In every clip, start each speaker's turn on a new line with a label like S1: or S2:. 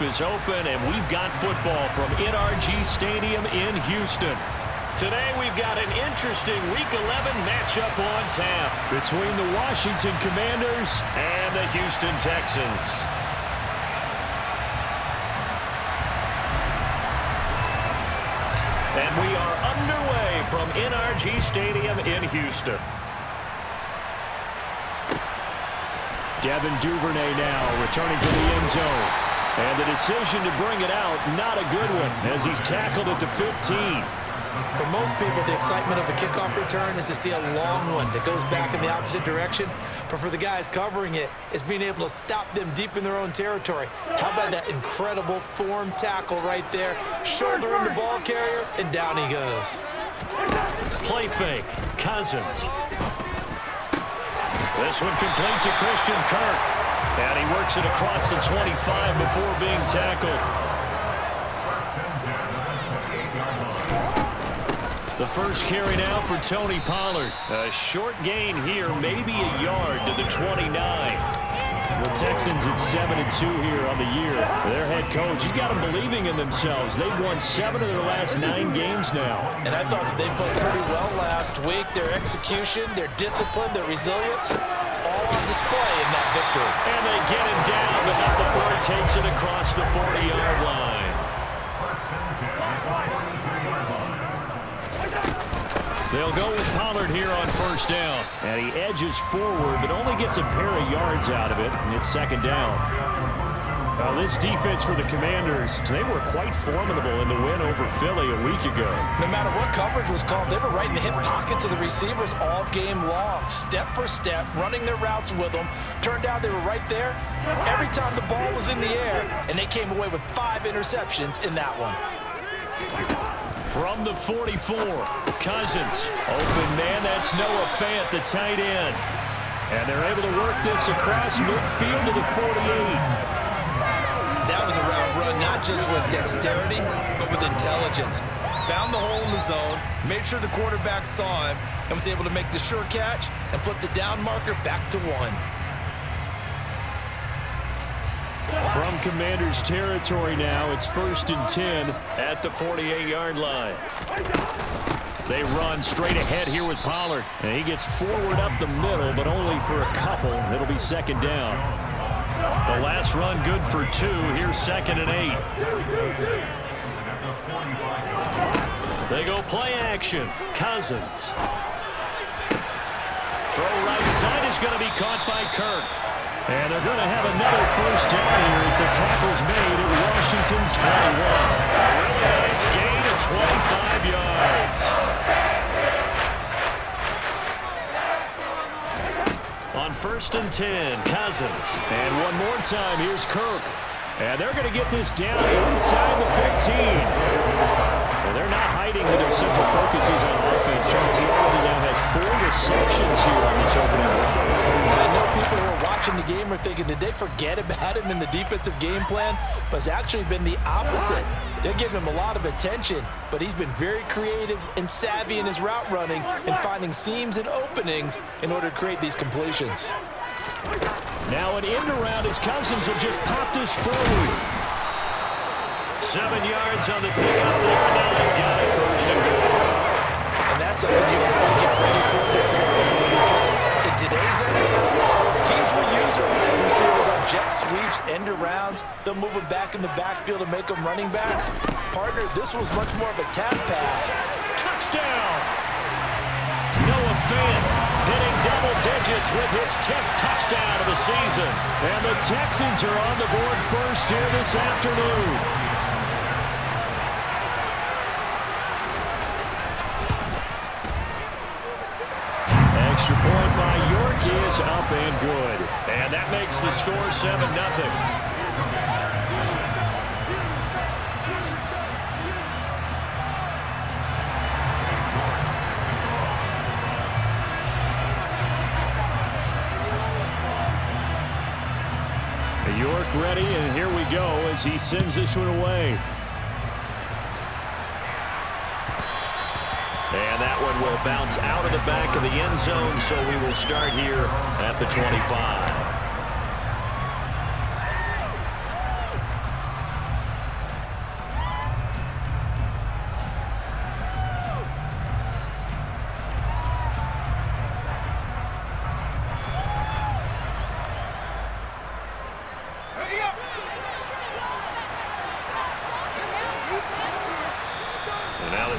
S1: roof is open, and we've got football from NRG Stadium in Houston. Today we've got an interesting Week 11 matchup on tap between the Washington Commanders and the Houston Texans. And we are underway from NRG Stadium in Houston. Devin Duvernay now returning to the end zone. And the decision to bring it out, not a good one, as he's tackled at the 15.
S2: For most people, the excitement of the kickoff return is to see a long one that goes back in the opposite direction. But for the guys covering it, it's being able to stop them deep in their own territory. How about that incredible form tackle right there? Shouldering the ball carrier, and down he goes.
S1: Play fake, Cousins. This one complete to Christian Kirk. And he works it across the 25 before being tackled. The first carry now for Tony Pollard. A short gain here, maybe a yard to the 29. The Texans at 7-2 here on the year. Their head coach, he's got them believing in themselves. They've won 7 of their last 9 games now.
S2: And I thought that they played pretty well last week. Their execution, their discipline, their resilience, all on display in that victory.
S1: And they get him down, but not before he takes it across the 40-yard line. They'll go with Pollard here on first down. And he edges forward, but only gets a pair of yards out of it, and it's second down. Now, this defense for the Commanders, they were quite formidable in the win over Philly a week ago.
S2: No matter what coverage was called, they were right in the hip pockets of the receivers all game long, step for step, running their routes with them. Turned out they were right there every time the ball was in the air, and they came away with 5 interceptions in that one.
S1: From the 44, Cousins. Open man, that's Noah Fant, the tight end. And they're able to work this across midfield to the 48.
S2: That was a route run, not just with dexterity, but with intelligence. Found the hole in the zone, made sure the quarterback saw him, and was able to make the sure catch and flip the down marker back to 1.
S1: From Commanders territory now, it's 1st and 10 at the 48-yard line. They run straight ahead here with Pollard. And he gets forward up the middle, but only for a couple. It'll be second down. The last run good for 2. Here's 2nd and 8. They go play action. Cousins. Throw right side is going to be caught by Kirk. And they're going to have another first down here as the tackle's made at Washington's 21. A really nice gain of 25 yards. On 1st and 10, Cousins. And one more time, here's Kirk. And they're going to get this down inside the 15. Well, they're not hiding that their central focus is on offense. He already now has 4 receptions here on this opening drive.
S2: I know people who are watching the game are thinking, did they forget about him in the defensive game plan? But it's actually been the opposite. They're giving him a lot of attention, but he's been very creative and savvy in his route running and finding seams and openings in order to create these completions.
S1: Now an end around as Cousins will just pop this forward. 7 yards on the pickup there. Now they've got it 1st and goal.
S2: And that's something you have to get ready for defensively, because in today's NFL, teams will use their wide receivers on jet sweeps, end arounds. They'll move them back in the backfield and make them running backs. Partner, this was much more of a tap pass.
S1: Touchdown! Noah Fant hitting double digits with his 10th touchdown of the season. And the Texans are on the board first here this afternoon. Extra point by York is up and good. And that makes the score 7-0. York ready, and here we go as he sends this one away. And that one will bounce out of the back of the end zone, so we will start here at the 25.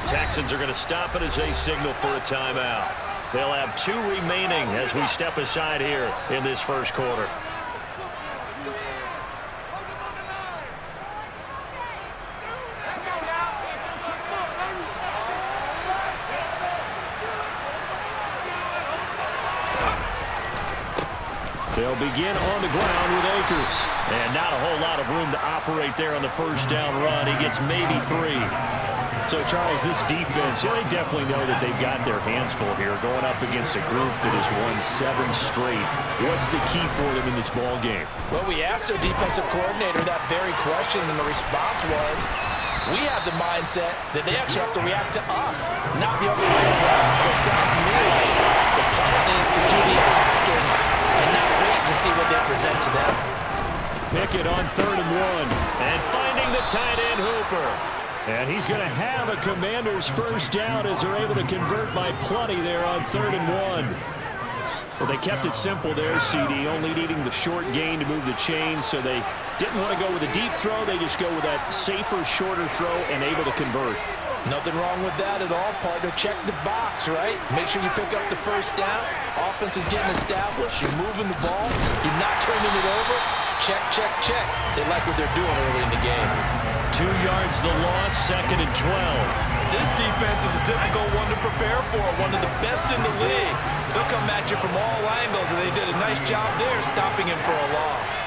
S1: Texans are going to stop it as they signal for a timeout. They'll have 2 remaining as we step aside here in this first quarter. They'll begin on the ground with Akers. And not a whole lot of room to operate there on the first down run. He gets maybe 3. So, Charles, this defense, they definitely know that they've got their hands full here going up against a group that has won 7 straight. What's the key for them in this ball game?
S2: Well, we asked their defensive coordinator that very question, and the response was, we have the mindset that they actually have to react to us, not the other way around. So it sounds to me like the plan is to do the attacking and not wait to see what they present to them.
S1: Pickett on 3rd and 1. And finding the tight end Hooper. And he's going to have a Commanders first down as they're able to convert by plenty there on 3rd and 1. Well, they kept it simple there, CD, only needing the short gain to move the chain, so they didn't want to go with a deep throw. They just go with that safer, shorter throw and able to convert.
S2: Nothing wrong with that at all, partner. Check the box, right? Make sure you pick up the first down. Offense is getting established. You're moving the ball. You're not turning it over. Check, check, check. They like what they're doing early in the game.
S1: 2 yards the loss, 2nd and 12.
S2: This defense is a difficult one to prepare for, one of the best in the league. They'll come at you from all angles, and they did a nice job there stopping him for a loss.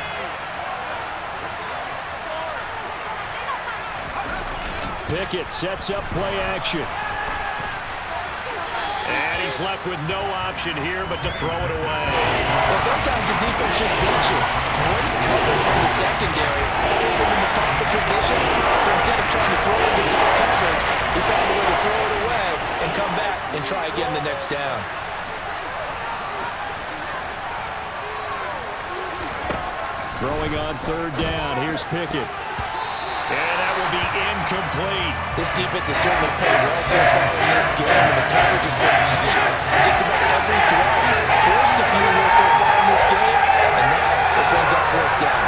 S1: Pickett sets up play action. And he's left with no option here but to throw it away.
S2: Well, sometimes the defense just beats you. Great coverage from the secondary, all of them in the proper position. So instead of trying to throw it to tight coverage, he found a way to throw it away and come back and try again the next down.
S1: Throwing on 3rd down. Here's Pickett. And that will be incomplete.
S2: This defense has certainly played well so far in this game, and the coverage has been tight on just about every throw. Forced a few here so far in this game, and now it brings up 4th down.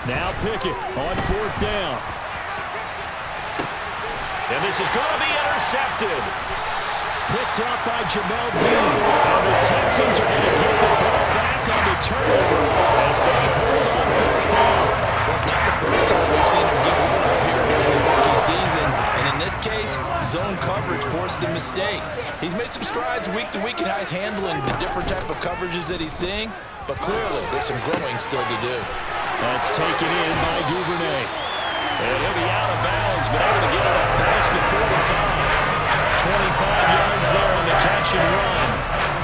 S1: Now Pickett on 4th down. And this is going to be intercepted. Picked up by Jamel Dean. And the Texans are going to get the ball back on the turnover as they hold on 4th down.
S2: Well, it's not the first time we've seen him get one up here in his rookie season. And in this case, zone coverage forced the mistake. He's made some strides week to week in how he's handling the different type of coverages that he's seeing. But clearly, there's some growing still to do.
S1: That's taken in by Duvernay. And he'll be out of bounds, but able to get it up past the 45. 25 yards there on the catch and run.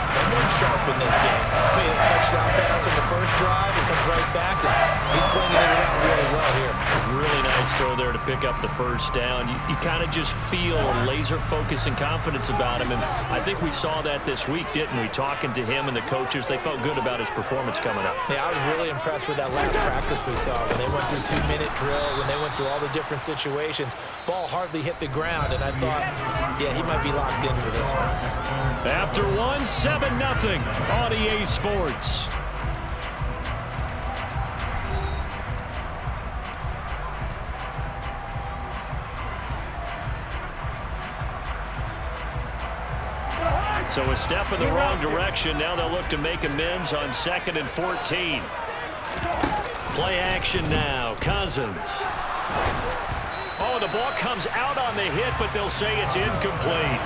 S2: Someone sharp in this game. Made a touchdown pass on the first drive and comes right back, and he's flinging it around really well here.
S1: Really nice throw there to pick up the first down. You kind of just feel a laser focus and confidence about him, and I think we saw that this week, didn't we? Talking to him and the coaches, they felt good about his performance coming up.
S2: Yeah, I was really impressed with that last practice we saw when they went through 2-minute drill, when they went through all the different situations. Ball hardly hit the ground, and I thought, yeah, he might be locked in for this one.
S1: After 7-0 on EA Sports. So a step in the wrong direction. Now they'll look to make amends on 2nd and 14. Play action now. Cousins. Oh, the ball comes out on the hit, but they'll say it's incomplete.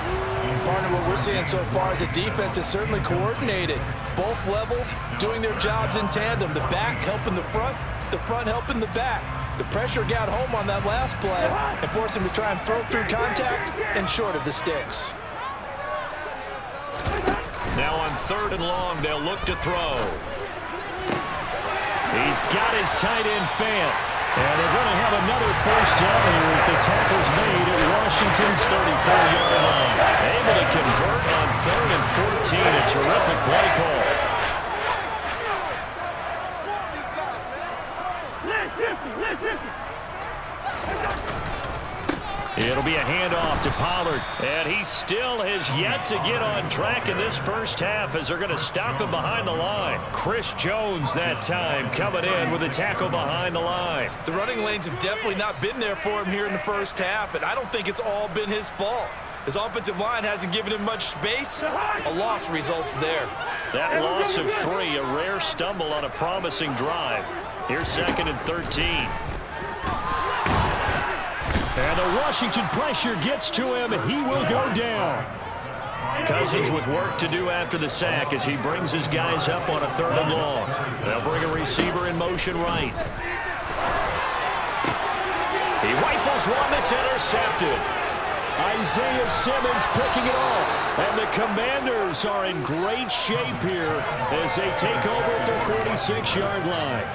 S2: Partner, what we're seeing so far is the defense is certainly coordinated. Both levels doing their jobs in tandem. The back helping the front helping the back. The pressure got home on that last play and forced him to try and throw through contact and short of the sticks.
S1: Now on 3rd and long, they'll look to throw. He's got his tight end Fant. And they're going to have another first down here as the tackle's made at Washington's 34-yard line. Able to convert on 3rd and 14. A terrific play call. It'll be a handoff to Pollard. And he still has yet to get on track in this first half as they're going to stop him behind the line. Chris Jones that time coming in with a tackle behind the line.
S2: The running lanes have definitely not been there for him here in the first half, and I don't think it's all been his fault. His offensive line hasn't given him much space. A loss results there.
S1: That loss of 3, a rare stumble on a promising drive. Here's 2nd and 13. And the Washington pressure gets to him. He will go down. Cousins with work to do after the sack as he brings his guys up on a 3rd and long. They'll bring a receiver in motion right. He rifles one that's intercepted. Isaiah Simmons picking it off. And the Commanders are in great shape here as they take over at their 46-yard line.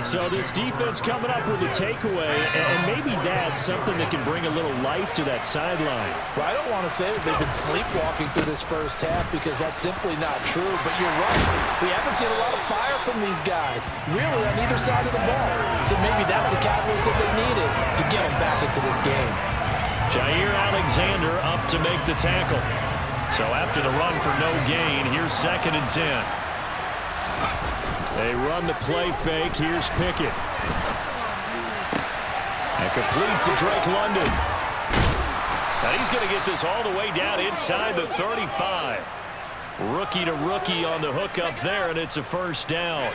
S1: So this defense coming up with a takeaway, and maybe that's something that can bring a little life to that sideline.
S2: Well, I don't want to say that they've been sleepwalking through this first half because that's simply not true, but you're right. We haven't seen a lot of fire from these guys, really on either side of the ball. So maybe that's the catalyst that they needed to get them back into this game.
S1: Jair Alexander up to make the tackle. So after the run for no gain, here's 2nd and 10. They run the play fake. Here's Pickett. And complete to Drake London. Now he's going to get this all the way down inside the 35. Rookie to rookie on the hook up there, and it's a first down.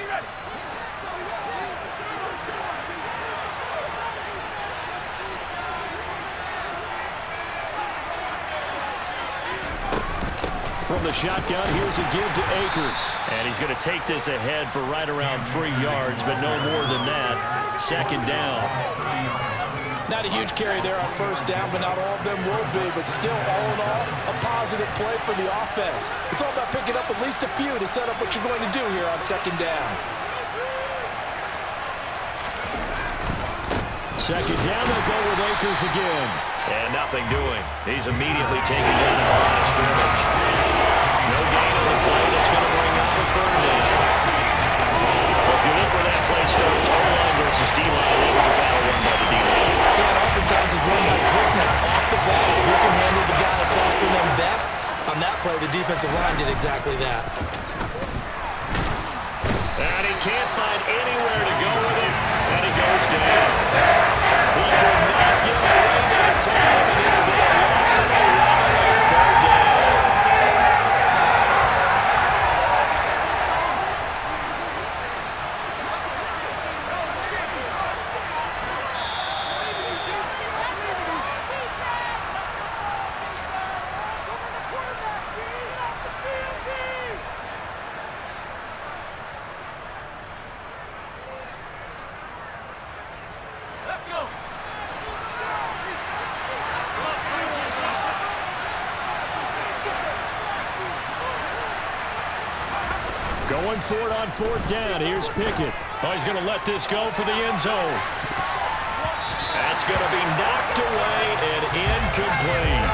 S1: From the shotgun, here's a give to Akers. And he's going to take this ahead for right around 3 yards, but no more than that. 2nd down.
S2: Not a huge carry there on first down, but not all of them will be. But still, all in all, a positive play for the offense. It's all about picking up at least a few to set up what you're going to do here on 2nd down.
S1: 2nd down, they'll go with Akers again. And nothing doing. He's immediately taken down at the line of scrimmage. No gain on the play. That's going to bring up a 3rd down. Well, if you look where that play starts, O-line versus D-line, that was a battle won by the D-line.
S2: Yeah, and oftentimes it's won by quickness off the ball. Who can handle the guy across from them best? On that play, the defensive line did exactly that.
S1: And he can't find anywhere to go with it, and he goes down. He could not get away that time, and it'll be a loss of 11 on 3rd down. Going for it on 4th down. Here's Pickett. Oh, he's going to let this go for the end zone. That's going to be knocked away and incomplete.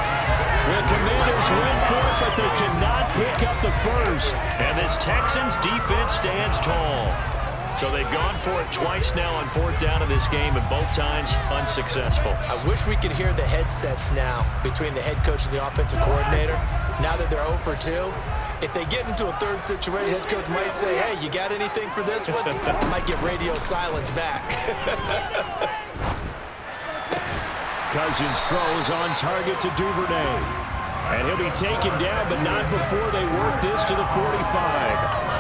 S1: The Commanders went for it, but they cannot pick up the first. And this Texans defense stands tall. So they've gone for it twice now on 4th down in this game, and both times unsuccessful.
S2: I wish we could hear the headsets now between the head coach and the offensive coordinator. Now that they're 0 for 2, if they get into a 3rd situation, head coach might say, hey, you got anything for this one? Might get radio silence back.
S1: Cousins throws on target to Duvernay. And he'll be taken down, but not before they work this to the 45.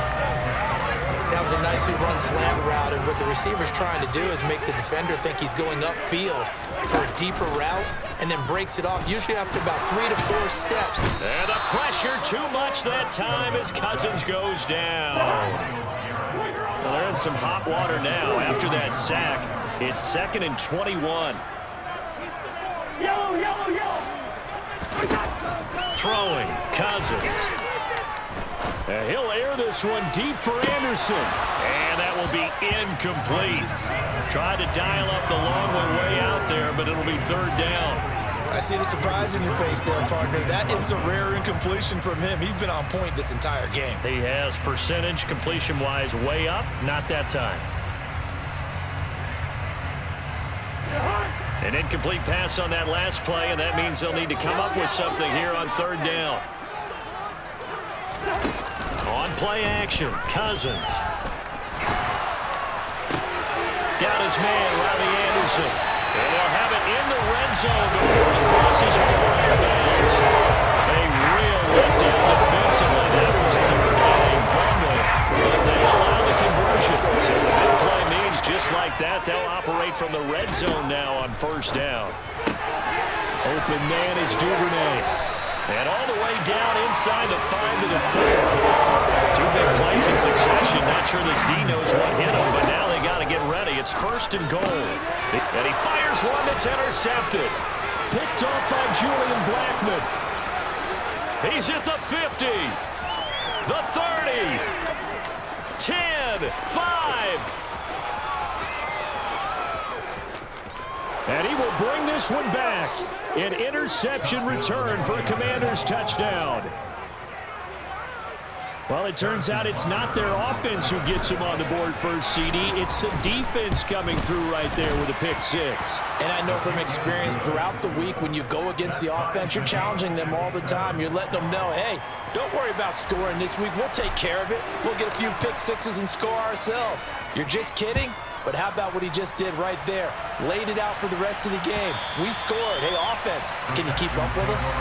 S2: That was a nicely run slant route, and what the receiver's trying to do is make the defender think he's going upfield for a deeper route, and then breaks it off, usually after about 3 to 4 steps.
S1: And the pressure too much that time as Cousins goes down. Well, they're in some hot water now after that sack. It's 2nd and 21. Throwing, Cousins. And he'll air this one deep for Anderson. And that will be incomplete. Tried to dial up the long way out there, but it'll be 3rd down.
S2: I see the surprise in your face there, partner. That is a rare incompletion from him. He's been on point this entire game.
S1: He has percentage completion-wise way up. Not that time. An incomplete pass on that last play, and that means they'll need to come up with something here on third down. On play action, Cousins. Got his man, Robbie Anderson. And they'll have it in the red zone before he crosses over out of bounds. A real letdown defensively. That was third and a bundle, but they allow the conversion. So the big play means just like that, they'll operate from the red zone now on first down. Open man is Duvernay. And all the way down inside the 5 to the 4. Two big plays in succession. Not sure this D knows what hit him, but now they got to get ready. It's first and goal. And he fires one that's intercepted. Picked off by Julian Blackmon. He's at the 50. The 30. 10. 5. And he will bring this one back. An interception return for a Commanders touchdown. Well, it turns out it's not their offense who gets him on the board first, CD. It's the defense coming through right there with a pick six.
S2: And I know from experience throughout the week when you go against the offense, you're challenging them all the time. You're letting them know, hey, don't worry about scoring this week. We'll take care of it. We'll get a few pick sixes and score ourselves. You're just kidding? But how about what he just did right there? Laid it out for the rest of the game. We scored. Hey, offense, can you keep up with us?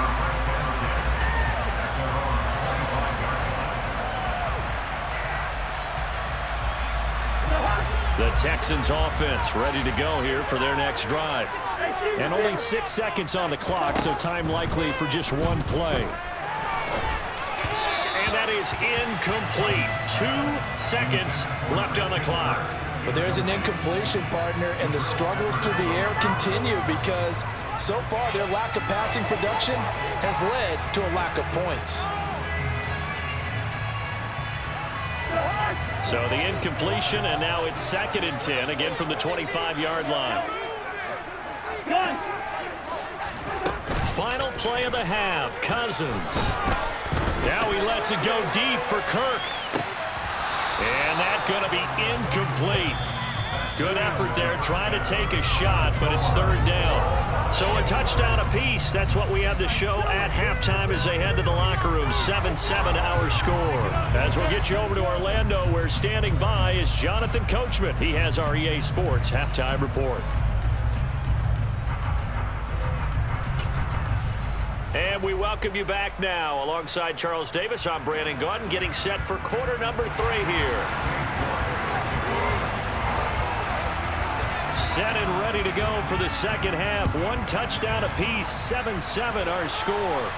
S1: The Texans offense ready to go here for their next drive. And only 6 seconds on the clock, so time likely for just one play. And that is incomplete. 2 seconds left on the clock.
S2: But there's an incompletion, partner, and the struggles through the air continue because so far their lack of passing production has led to a lack of points.
S1: So the incompletion, and now it's 2nd and 10, again from the 25-yard line. Final play of the half, Cousins. Now he lets it go deep for Kirk. And that's going to be incomplete. Good effort there, trying to take a shot, but it's third down. So a touchdown apiece. That's what we have to show at halftime as they head to the locker room. 7-7 our score. As we'll get you over to Orlando, where standing by is Jonathan Coachman. He has our EA Sports halftime report. And we welcome you back now. Alongside Charles Davis, I'm Brandon Gaudin, getting set for quarter number 3 here. Set and ready to go for the second half. 1 touchdown apiece, 7-7 our score.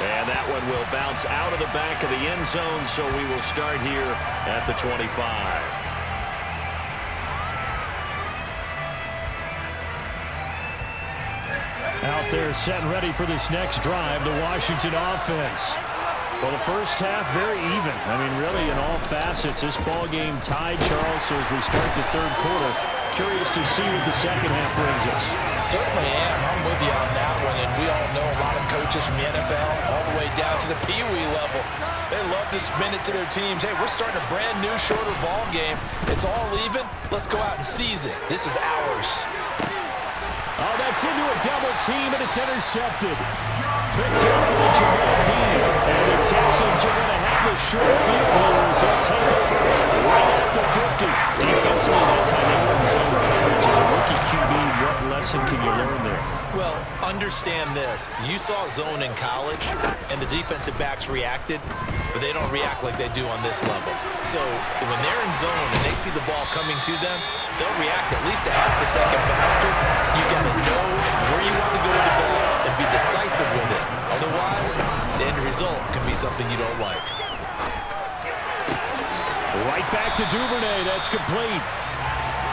S1: And that one will bounce out of the back of the end zone, so we will start here at the 25. Out there set and ready for this next drive, the Washington offense. Well, the first half, very even. I mean, really, in all facets, this ball game tied, Charles. So as we start the third quarter, curious to see what the second half brings us.
S2: Certainly am. I'm with you on that one. And we all know a lot of coaches from the NFL all the way down to the Pee Wee level. They love to spin it to their teams. Hey, we're starting a brand new, shorter ball game. It's all even. Let's go out and seize it. This is ours.
S1: Oh, that's into a double team, and it's intercepted. Picked up by Jamal Dean. And the Texans are going to have the short field goal as they'll take over right at the 50. Defensively, that time they were in zone coverage. As a rookie QB, what lesson can you learn there?
S2: Well, understand this. You saw zone in college, and the defensive backs reacted, but they don't react like they do on this level. So when they're in zone and they see the ball coming to them, they'll react at least a half a second faster. You got to know where you want to go with the ball and be decisive with it. Otherwise, the end result can be something you don't like.
S1: Right back to Duvernay. That's complete.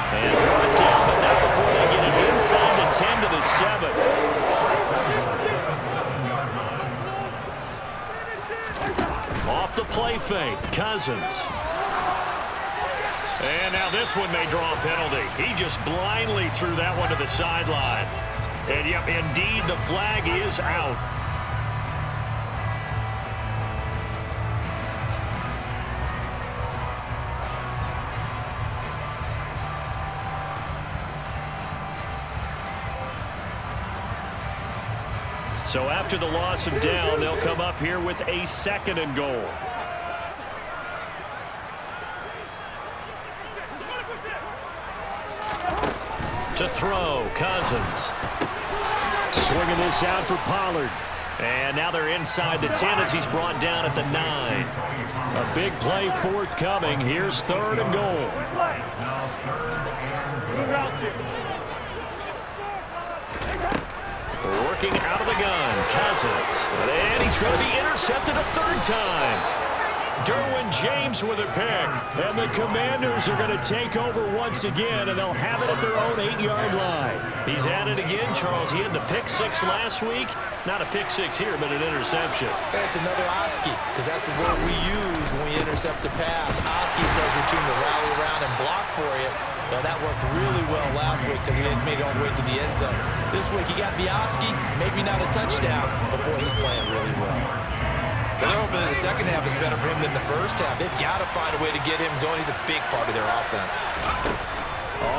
S1: And brought down, but not before they get it inside the 10 to the 7. Off the play fake, Cousins. And now this one may draw a penalty. He just blindly threw that one to the sideline. And yep, indeed, the flag is out. So after the loss of down, they'll come up here with a 2nd and goal. To throw, Cousins. Swinging this out for Pollard. And now they're inside the 10 as he's brought down at the 9. A big play forthcoming. Here's 3rd and goal. Working out of the gun, Cousins. And he's going to be intercepted a 3rd time. Derwin James with a pick. And the Commanders are going to take over once again, and they'll have it at their own 8-yard line. He's at it again, Charles. He had the pick 6 last week. Not a pick 6 here, but an interception.
S2: That's another Oski, because that's the word we use when we intercept the pass. Oski tells your team to rally around and block for you. Well, that worked really well last week because he hadn't made it all the way to the end zone. This week he got the Oski, maybe not a touchdown, but boy, he's playing really well. But they're hoping that the second half is better for him than the first half. They've got to find a way to get him going. He's a big part of their offense.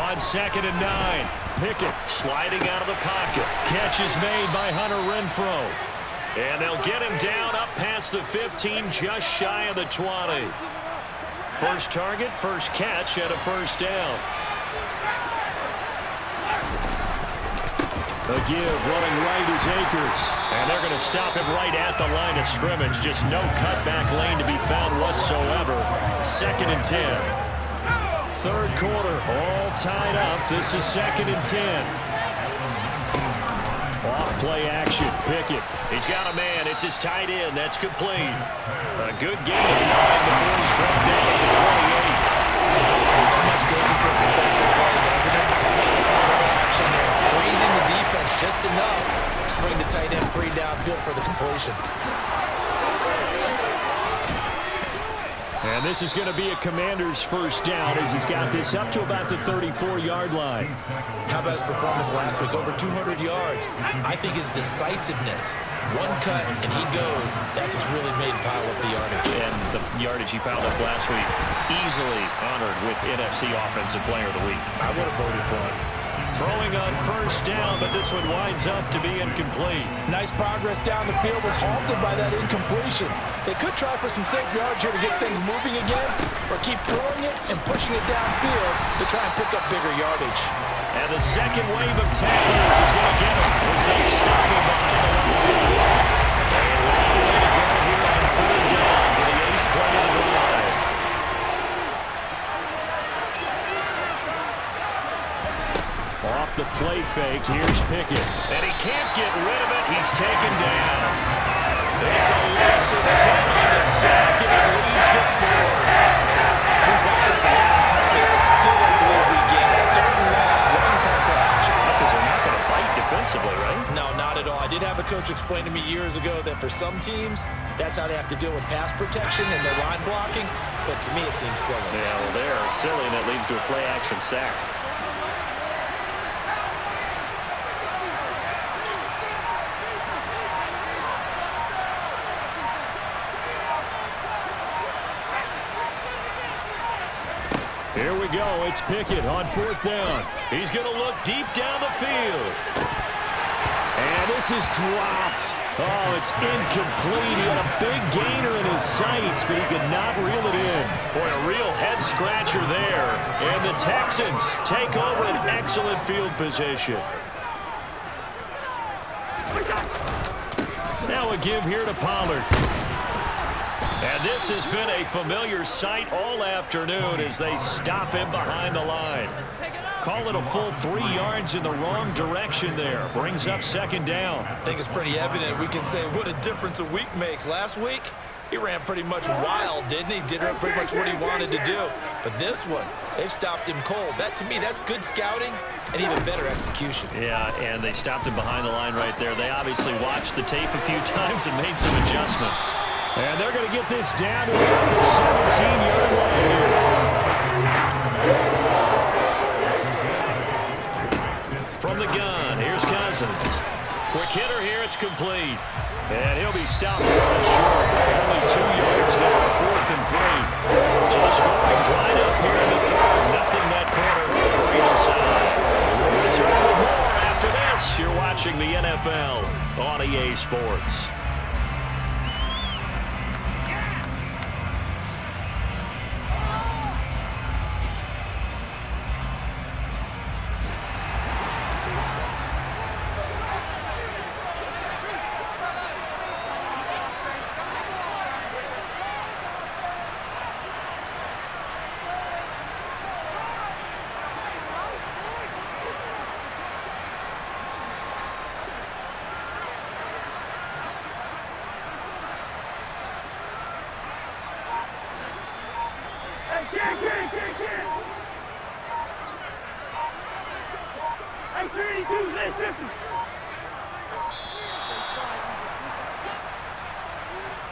S1: On 2nd and 9, Pickett sliding out of the pocket. Catch is made by Hunter Renfrow. And they'll get him down up past the 15, just shy of the 20. First target, first catch, and a 1st down. A give, running right is Akers. And they're going to stop him right at the line of scrimmage. Just no cutback lane to be found whatsoever. 2nd and 10. 3rd quarter, all tied up. This is 2nd and 10. Off play action, Pickett. He's got a man. It's his tight end. That's complete. A good gain of 9 before he's brought down at the 28.
S2: So much goes into a successful play, doesn't it? How about that play action there? Freezing the defense just enough to swing the tight end free downfield for the completion.
S1: And this is going to be a Commander's 1st down as he's got this up to about the 34-yard line.
S2: How about his performance last week? Over 200 yards. I think his decisiveness. One cut, and he goes. That's what's really made him pile up the yardage.
S1: And the yardage he piled up last week, easily honored with NFC Offensive Player of the Week.
S2: I would have voted for him.
S1: Throwing on 1st down, but this one winds up to be incomplete.
S3: Nice progress down the field was halted by that incompletion. They could try for some safe yards here to get things moving again, or keep throwing it and pushing it downfield to try and pick up bigger yardage.
S1: And the second wave of tacklers is going to get him as they stop him behind the line. A long way to go here on 3rd down for the 8th play of the drive. Off the play fake, here's Pickett. And he can't get rid of it. He's taken down. It's a loss of 10 on the sack, and it leads to 4.
S2: We've watched this a long time, and I still don't believe we get it. 3rd and long. What do you call for action?
S1: Because they're not going to bite defensively, right?
S2: No, not at all. I did have a coach explain to me years ago that for some teams, that's how they have to deal with pass protection and their line blocking. But to me, it seems silly.
S1: Yeah, well, they're silly, and it leads to a play-action sack. Here we go. It's Pickett on 4th down. He's going to look deep down the field. And this is dropped. Oh, it's incomplete. He had a big gainer in his sights, but he could not reel it in. Boy, a real head-scratcher there. And the Texans take over an excellent field position. Now a give here to Pollard. And this has been a familiar sight all afternoon as they stop him behind the line. Call it a full 3 yards in the wrong direction there. Brings up 2nd down.
S2: I think it's pretty evident. We can say what a difference a week makes. Last week, he ran pretty much wild, didn't he? Did pretty much what he wanted to do. But this one, they've stopped him cold. That, to me, that's good scouting and even better execution.
S1: Yeah, and they stopped him behind the line right there. They obviously watched the tape a few times and made some adjustments. And they're going to get this down to about the 17-yard line here. From the gun, here's Cousins. Quick hitter here, it's complete. And he'll be stopped a little short. Only 2 yards there, 4th and 3. So the scoring dried up here in the 3rd. Nothing that quarter for either side. We'll return with more after this. You're watching the NFL NFL on EA Sports.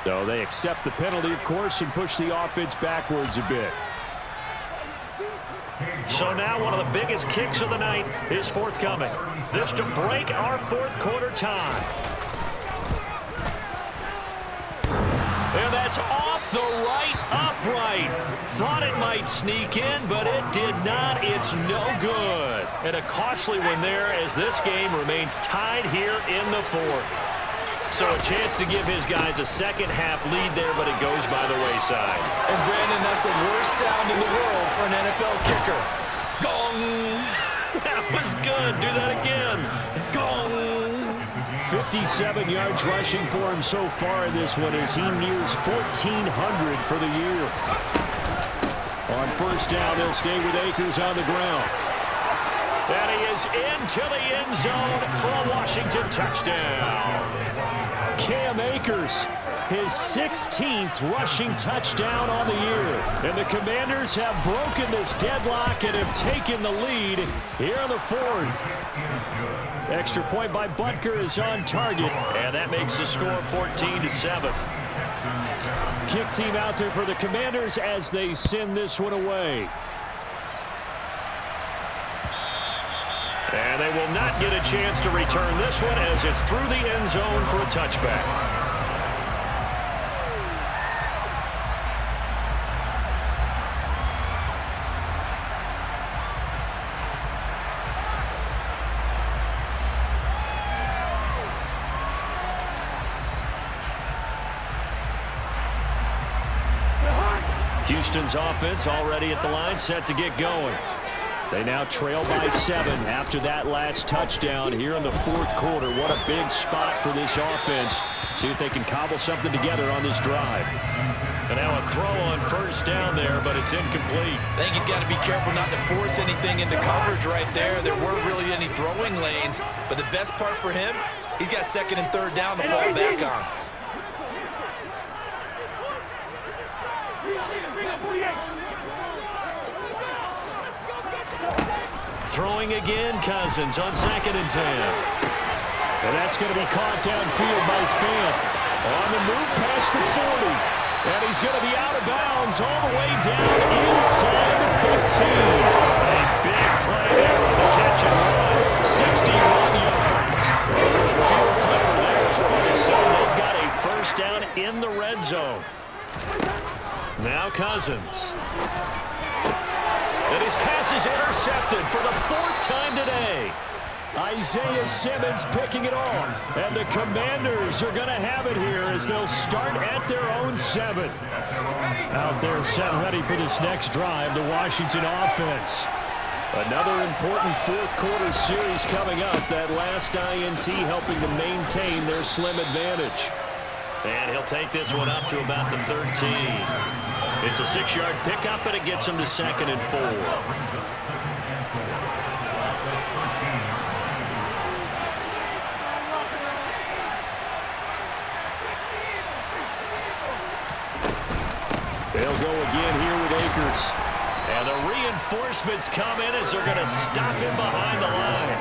S1: So they accept the penalty, of course, and push the offense backwards a bit. So now one of the biggest kicks of the night is forthcoming. This to break our fourth quarter tie. And that's off the right upright. Thought it might sneak in, but it did not. It's no good. And a costly one there as this game remains tied here in the fourth. So a chance to give his guys a second-half lead there, but it goes by the wayside.
S2: And, Brandon, that's the worst sound in the world for an NFL kicker. Gong!
S1: That was good. Do that again.
S2: Gong!
S1: 57 yards rushing for him so far in this one as he nears 1,400 for the year. On first down, they'll stay with Akers on the ground. And he is into the end zone for a Washington touchdown. Cam Akers, his 16th rushing touchdown on the year. And the Commanders have broken this deadlock and have taken the lead here in the fourth. Extra point by Butker is on target, and that makes the score 14-7. Kick team out there for the Commanders as they send this one away. And they will not get a chance to return this one as it's through the end zone for a touchback. Houston's offense already at the line, set to get going. They now trail by 7 after that last touchdown here in the fourth quarter. What a big spot for this offense. See if they can cobble something together on this drive. And now a throw on first down there, but it's incomplete.
S2: I think he's got to be careful not to force anything into coverage right there. There weren't really any throwing lanes, but the best part for him, he's got second and third down to fall back on.
S1: Throwing again, Cousins on 2nd and 10. And that's going to be caught downfield by Fant. On the move past the 40. And he's going to be out of bounds all the way down inside the 15. A big play there on the catch and run. 61 yards. Field flipper there is what it is. So they've got a first down in the red zone. Now Cousins. And his pass is intercepted for the 4th time today. Isaiah Simmons picking it off. And the Commanders are going to have it here as they'll start at their own 7. Out there set ready for this next drive, the Washington offense. Another important fourth quarter series coming up. That last INT helping to maintain their slim advantage. And he'll take this one up to about the 13. It's a 6-yard pickup, and it gets him to 2nd and 4. They'll go again here with Akers. And the reinforcements come in as they're going to stop him behind the line.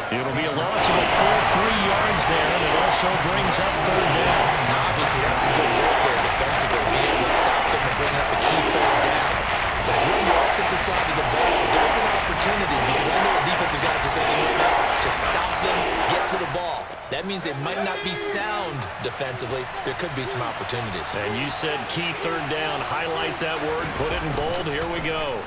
S1: It'll be a loss of a full 3 yards there, and it also brings up 3rd down.
S2: Now, obviously, that's some good work there defensively, being able to stop them and bring up a key 3rd down. But if you're on the offensive side of the ball, there's an opportunity, because I know what defensive guys are thinking right now. Just stop them, get to the ball. That means they might not be sound defensively. There could be some opportunities.
S1: And you said key 3rd down. Highlight that word, put it in bold. Here we go.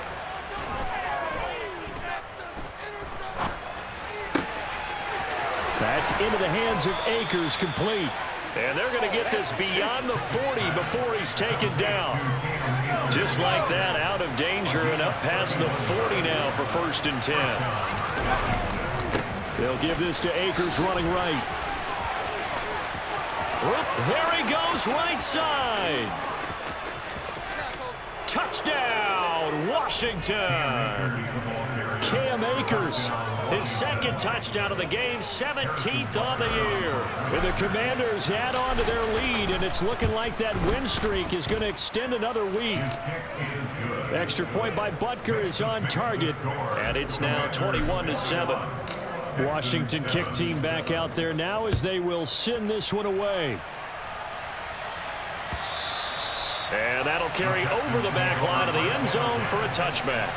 S1: That's into the hands of Akers, complete. And they're going to get this beyond the 40 before he's taken down. Just like that, out of danger and up past the 40 now for 1st and 10. They'll give this to Akers running right. There he goes, right side. Touchdown, Washington. Cam Akers, his 2nd touchdown of the game, 17th on the year. And the Commanders add on to their lead, and it's looking like that win streak is going to extend another week. Extra point by Butker is on target, and it's now 21-7. Washington kick team back out there now as they will send this one away. And that'll carry over the back line of the end zone for a touchback.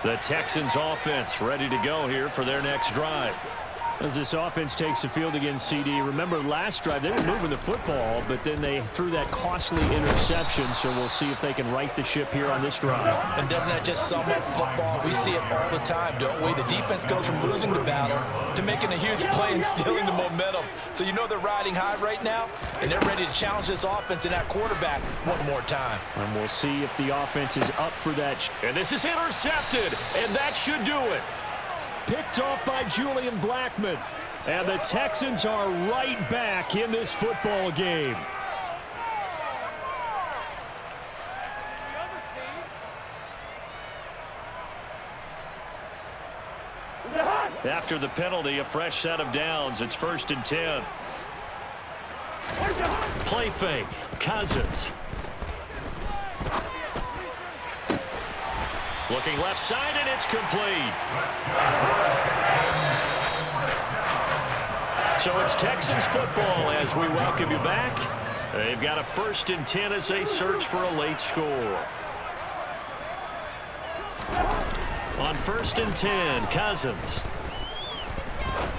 S1: The Texans offense ready to go here for their next drive. As this offense takes the field again, CD, remember last drive they were moving the football, but then they threw that costly interception, so we'll see if they can right the ship here on this drive.
S2: And doesn't that just sum up football? We see it all the time, don't we? The defense goes from losing the battle to making a huge play and stealing the momentum. So you know they're riding high right now, and they're ready to challenge this offense and that quarterback one more time.
S1: And we'll see if the offense is up for that. And this is intercepted, and that should do it. Picked off by Julian Blackmon. And the Texans are right back in this football game. After the penalty, a fresh set of downs. It's 1st and 10. Play fake. Cousins. Looking left side, and it's complete. So it's Texans football as we welcome you back. They've got a 1st and 10 as they search for a late score. On 1st and 10, Cousins.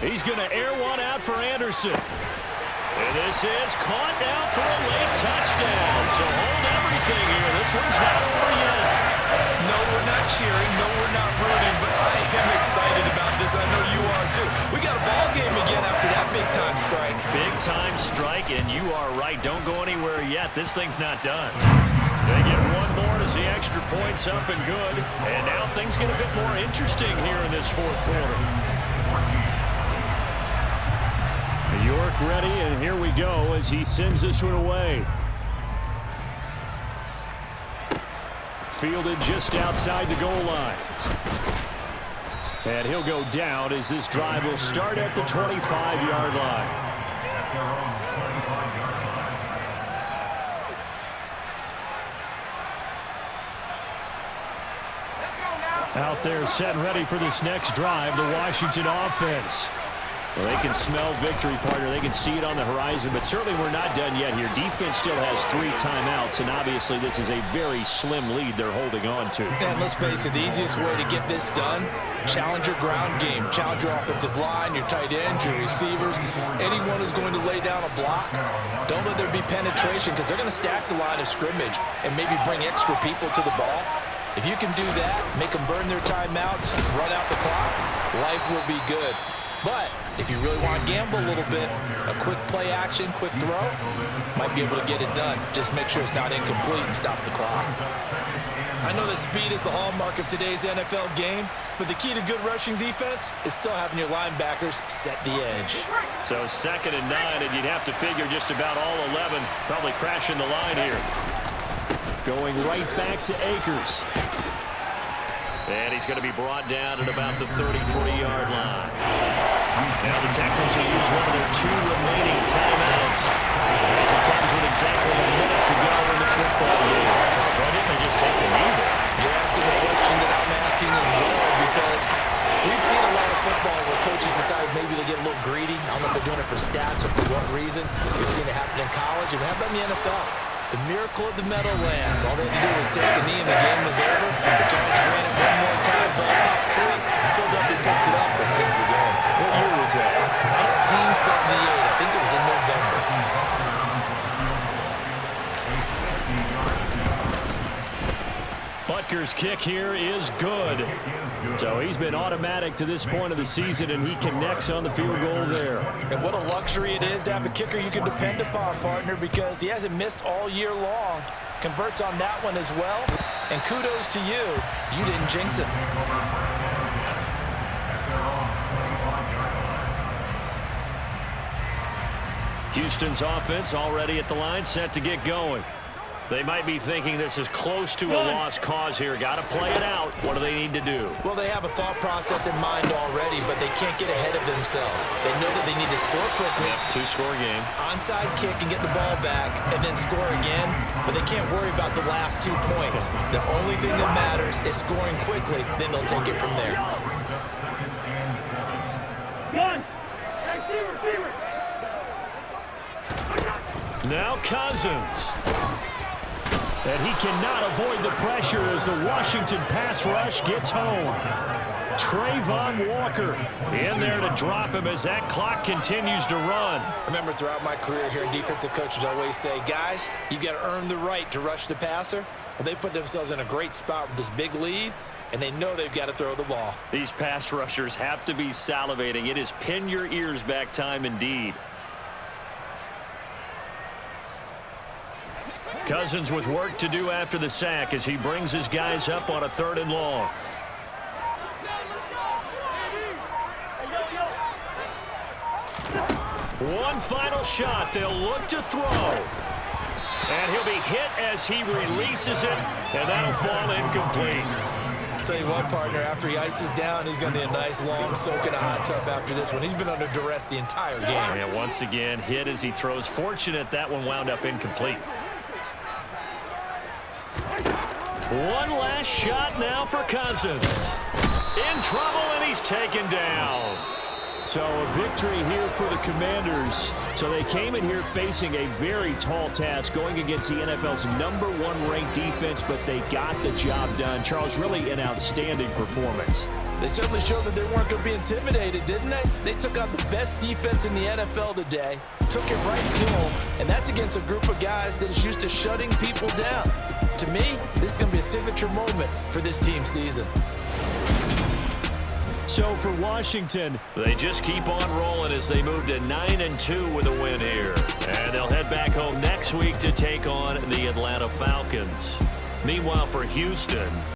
S1: He's going to air one out for Anderson. And this is caught now for a late touchdown. So hold everything here. This one's not over yet.
S2: No, we're not cheering. No, we're not rooting. But I am excited about this. I know you are, too. We got a ball game again after that big-time strike.
S1: Big-time strike, and you are right. Don't go anywhere yet. This thing's not done. They get one more as the extra point's up and good. And now things get a bit more interesting here in this 4th quarter. York ready, and here we go as he sends this one away. Fielded just outside the goal line. And he'll go down as this drive will start at the 25-yard line. Out there set and ready for this next drive, the Washington offense. Well, they can smell victory, partner. They can see it on the horizon, but certainly we're not done yet here. Defense still has 3 timeouts, and obviously this is a very slim lead they're holding on to.
S2: And let's face it, the easiest way to get this done, challenge your ground game. Challenge your offensive line, your tight ends, your receivers, anyone who's going to lay down a block. Don't let there be penetration because they're going to stack the line of scrimmage and maybe bring extra people to the ball. If you can do that, make them burn their timeouts, run out the clock, life will be good. But if you really want to gamble a little bit, a quick play action, quick throw, might be able to get it done. Just make sure it's not incomplete and stop the clock. I know that speed is the hallmark of today's NFL game, but the key to good rushing defense is still having your linebackers set the edge.
S1: So 2nd and 9, and you'd have to figure just about all 11 probably crashing the line here. Going right back to Akers. And he's going to be brought down at about the 33-yard line. Now the Texans will use one of their 2 remaining timeouts as it comes with exactly a minute to go in the football game. Charles, why didn't they just take the knee there?
S2: You're asking the question that I'm asking as well, because we've seen a lot of football where coaches decide maybe they get a little greedy. I don't know if they're doing it for stats or for what reason. We've seen it happen in college, and we have done in the NFL. The miracle of the Meadowlands. All they had to do was take a knee, and the game was over. The Giants ran it one more time. Ball popped free. Philadelphia picks it up and wins the game.
S3: What year was that?
S2: 1978. I think it was in November.
S1: Butker's kick here is good. So he's been automatic to this point of the season, and he connects on the field goal there.
S3: And what a luxury it is to have a kicker you can depend upon, partner, because he hasn't missed all year long. Converts on that one as well. And kudos to you. You didn't jinx it.
S1: Houston's offense already at the line, set to get going. They might be thinking this is close to a lost cause here. Got to play it out. What do they need to do?
S2: Well, they have a thought process in mind already, but they can't get ahead of themselves. They know that they need to score quickly.
S1: Yep, two-score game.
S2: Onside kick and get the ball back and then score again, but they can't worry about the last 2 points. The only thing that matters is scoring quickly, then they'll take it from there.
S1: Now Cousins. And he cannot avoid the pressure as the Washington pass rush gets home. Trayvon Walker in there to drop him as that clock continues to run.
S2: Remember, throughout my career here in defensive coaches always say, guys, you've got to earn the right to rush the passer. Well, they put themselves in a great spot with this big lead, and they know they've got to throw the ball.
S1: These pass rushers have to be salivating. It is pin your ears back time indeed. Cousins with work to do after the sack as he brings his guys up on a 3rd and long. One final shot. They'll look to throw. And he'll be hit as he releases it, and that'll fall incomplete.
S2: I'll tell you what, partner, after he ices down, he's going to need a nice long soak in a hot tub after this one. He's been under duress the entire game.
S1: And once again, hit as he throws. Fortunate that one wound up incomplete. One last shot now for Cousins. In trouble, and he's taken down. So a victory here for the Commanders. So they came in here facing a very tall task going against the NFL's #1 ranked defense, but they got the job done. Charles, really an outstanding performance.
S3: They certainly showed that they weren't going to be intimidated, didn't they? They took out the best defense in the NFL today, took it right to them, and that's against a group of guys that is used to shutting people down. To me, this is going to be a signature moment for this team season.
S1: So for Washington, they just keep on rolling as they move to 9-2 with a win here. And they'll head back home next week to take on the Atlanta Falcons. Meanwhile, for Houston,